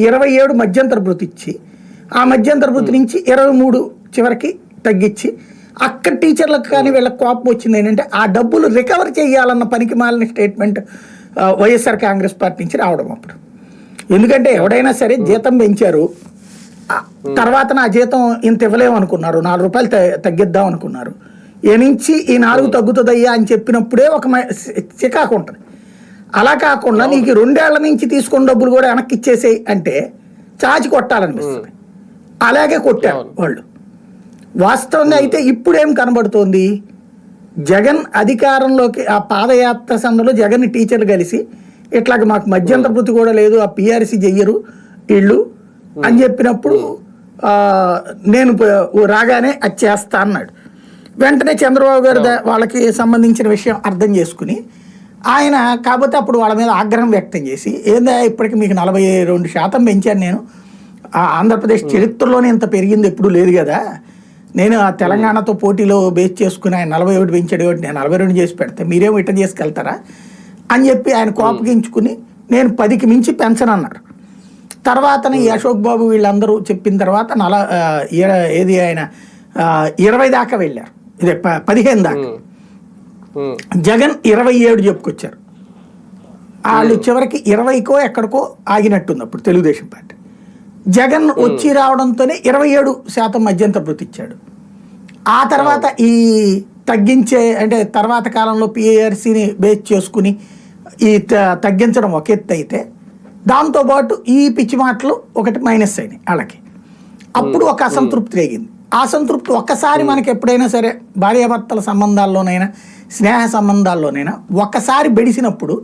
27 మధ్యంతర భృతి ఇచ్చి ఆ మధ్యంతర భృతి నుంచి 23 చివరికి తగ్గించి అక్కడ టీచర్లకు కానీ వీళ్ళకి కోపం వచ్చింది ఏంటంటే ఆ డబ్బులు రికవర్ చేయాలన్న పనికి మాలిన స్టేట్మెంట్ వైఎస్ఆర్ కాంగ్రెస్ పార్టీ నుంచి రావడం అప్పుడు. ఎందుకంటే ఎవడైనా సరే జీతం పెంచారు, తర్వాత నా జీతం ఇంత ఇవ్వలేము అనుకున్నారు, 4 రూపాయలు తగ్గిద్దాం అనుకున్నారు, ఏ నుంచి ఈ 4 తగ్గుతుందయ్యా అని చెప్పినప్పుడే ఒక చికాకు ఉంటుంది. అలా కాకుండా నీకు 2 ఏళ్ల నుంచి తీసుకున్న డబ్బులు కూడా వెనక్కి ఇచ్చేసేయి అంటే చాచి కొట్టాలనిపిస్తుంది. అలాగే కొట్టారు వాళ్ళు. వాస్తవంగా అయితే ఇప్పుడేం కనబడుతోంది, జగన్ అధికారంలోకి ఆ పాదయాత్ర సందర్భంలో జగన్ టీచర్లు కలిసి ఇట్లాగ మాకు మధ్యంతర భృతి కూడా లేదు, ఆ పిఆర్సీ చెయ్యరు వీళ్ళు అని చెప్పినప్పుడు నేను రాగానే అది చేస్తా అన్నాడు. వెంటనే చంద్రబాబు గారు వాళ్ళకి సంబంధించిన విషయం అర్థం చేసుకుని ఆయన కాకపోతే అప్పుడు వాళ్ళ మీద ఆగ్రహం వ్యక్తం చేసి ఏందా ఇప్పటికి మీకు 42% పెంచాను నేను, ఆంధ్రప్రదేశ్ చరిత్రలోనే ఇంత పెరిగింది ఎప్పుడు లేదు కదా, నేను ఆ తెలంగాణతో పోటీలో బేస్ చేసుకుని ఆయన 41 పెంచాడు కాబట్టి నేను 42 చేసి పెడితే మీరేమో ఇట్లా చేసుకెళ్తారా అని చెప్పి ఆయన కోపగించుకుని నేను 10కి మించి పెంచనన్నారు. తర్వాత ఈ అశోక్ బాబు వీళ్ళందరూ చెప్పిన తర్వాత ఏది ఆయన 20 దాకా వెళ్ళారు, ఇదే 15 దాకా. జగన్ 27 చెప్పుకొచ్చారు. వాళ్ళు చివరికి 20కో ఎక్కడికో ఆగినట్టుంది అప్పుడు తెలుగుదేశం పార్టీ. జగన్ వచ్చి రావడంతోనే 27% మధ్యంతర భృతి ఇచ్చాడు. ఆ తర్వాత ఈ తగ్గించే అంటే తర్వాత కాలంలో పిఆర్సీని బేస్ చేసుకుని ఈ తగ్గించడం ఒక ఎత్తు అయితే దాంతోపాటు ఈ పిచ్చి మాటలు ఒకటి మైనస్ అయినాయి వాళ్ళకి. అప్పుడు ఒక అసంతృప్తి రేగింది. ఆ అసంతృప్తి ఒక్కసారి మనకి ఎప్పుడైనా సరే భార్యాభర్తల సంబంధాల్లోనైనా స్నేహ సంబంధాల్లోనైనా ఒక్కసారి బెడిసినప్పుడు